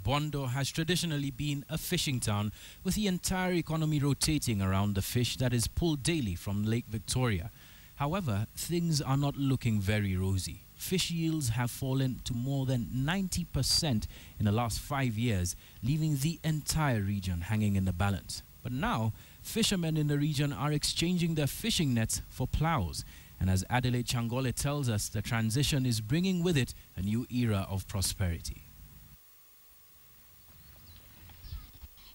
Bondo has traditionally been a fishing town, with the entire economy rotating around the fish that is pulled daily from Lake Victoria. However, things are not looking very rosy. Fish yields have fallen to more than 90% in the last 5 years, leaving the entire region hanging in the balance. But now, fishermen in the region are exchanging their fishing nets for ploughs. And as Adelaide Changole tells us, the transition is bringing with it a new era of prosperity.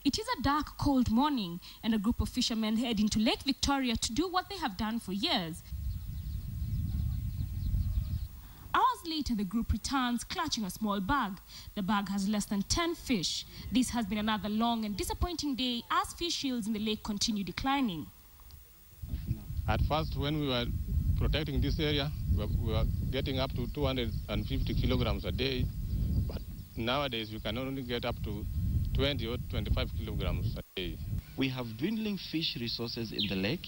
It is a dark, cold morning, and a group of fishermen head into Lake Victoria to do what they have done for years. Hours later, the group returns, clutching a small bag. The bag has less than 10 fish. This has been another long and disappointing day as fish yields in the lake continue declining. At first, when we were protecting this area, we were getting up to 250 kilograms a day, but nowadays we can only get up to 20 or 25 kilograms a day. We have dwindling fish resources in the lake,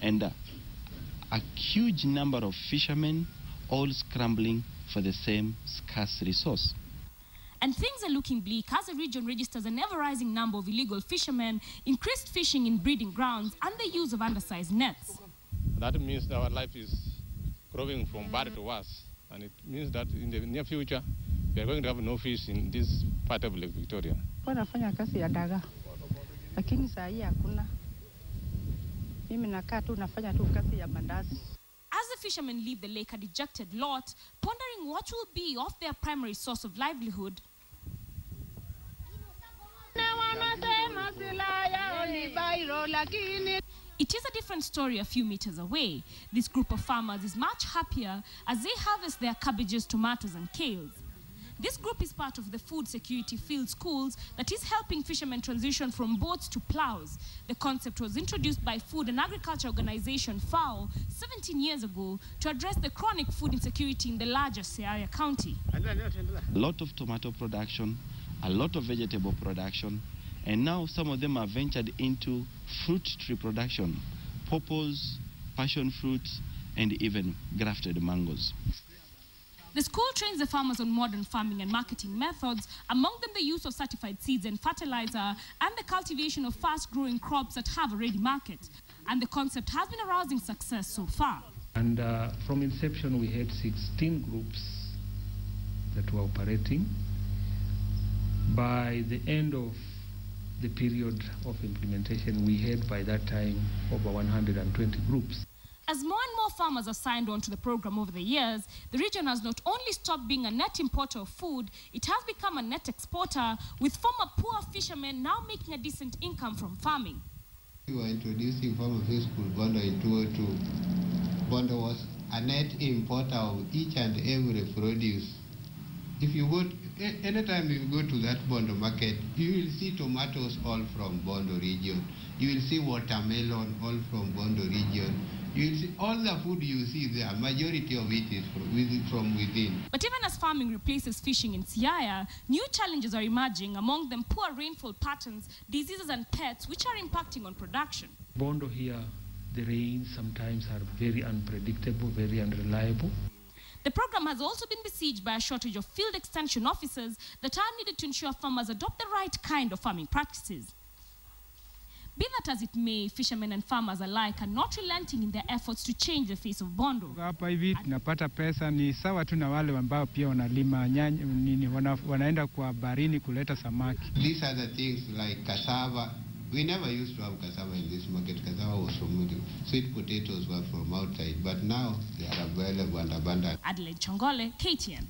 and a huge number of fishermen all scrambling for the same scarce resource. And things are looking bleak as the region registers an ever-rising number of illegal fishermen, increased fishing in breeding grounds, and the use of undersized nets. That means our life is growing from bad to worse, and it means that in the near future, we are going to have no fish in this part of Lake Victoria. Wanafanya kazi ya dagaa, lakini saa hii hakuna. Mimi nakaa tu nafanya tu kazi ya mandazi. As the fishermen leave the lake a dejected lot, pondering what will be of their primary source of livelihood. It is a different story a few meters away. This group of farmers is much happier as they harvest their cabbages, tomatoes, and kales. This group is part of the Food Security Field Schools that is helping fishermen transition from boats to ploughs. The concept was introduced by Food and Agriculture Organization FAO 17 years ago to address the chronic food insecurity in the larger Siaya County. A lot of tomato production, a lot of vegetable production, and now some of them have ventured into fruit tree production, pawpaws, passion fruits, and even grafted mangoes. The school trains the farmers on modern farming and marketing methods, among them the use of certified seeds and fertilizer, and the cultivation of fast-growing crops that have a ready market. And the concept has been arousing success so far. And from inception, we had 16 groups that were operating. By the end of the period of implementation, we had by that time over 120 groups. As more and more farmers are signed on to the program over the years, the region has not only stopped being a net importer of food, it has become a net exporter, with former poor fishermen now making a decent income from farming. We were introducing Farmer Fish School Bondo in 2002. Bondo was a net importer of each and every produce. If you go, anytime you go to that Bondo market, you will see tomatoes all from Bondo region. You will see watermelon all from Bondo region. You will see all the food you see there, majority of it is from within. But even as farming replaces fishing in Siaya, new challenges are emerging, among them poor rainfall patterns, diseases and pests, which are impacting on production. Bondo here, the rains sometimes are very unpredictable, very unreliable. The program has also been besieged by a shortage of field extension officers that are needed to ensure farmers adopt the right kind of farming practices. Be that as it may, fishermen and farmers alike are not relenting in their efforts to change the face of Bondo. Hapa hivi tunapata pesa ni sawa tu na wale ambao pia wanalima nyanya nini wanaenda kwa baharini kuleta samaki. These are the things like cassava. We never used to have cassava in this market. Cassava was from sweet potatoes were from outside, but now they are available and abundant. Adelaide Changole, KTN.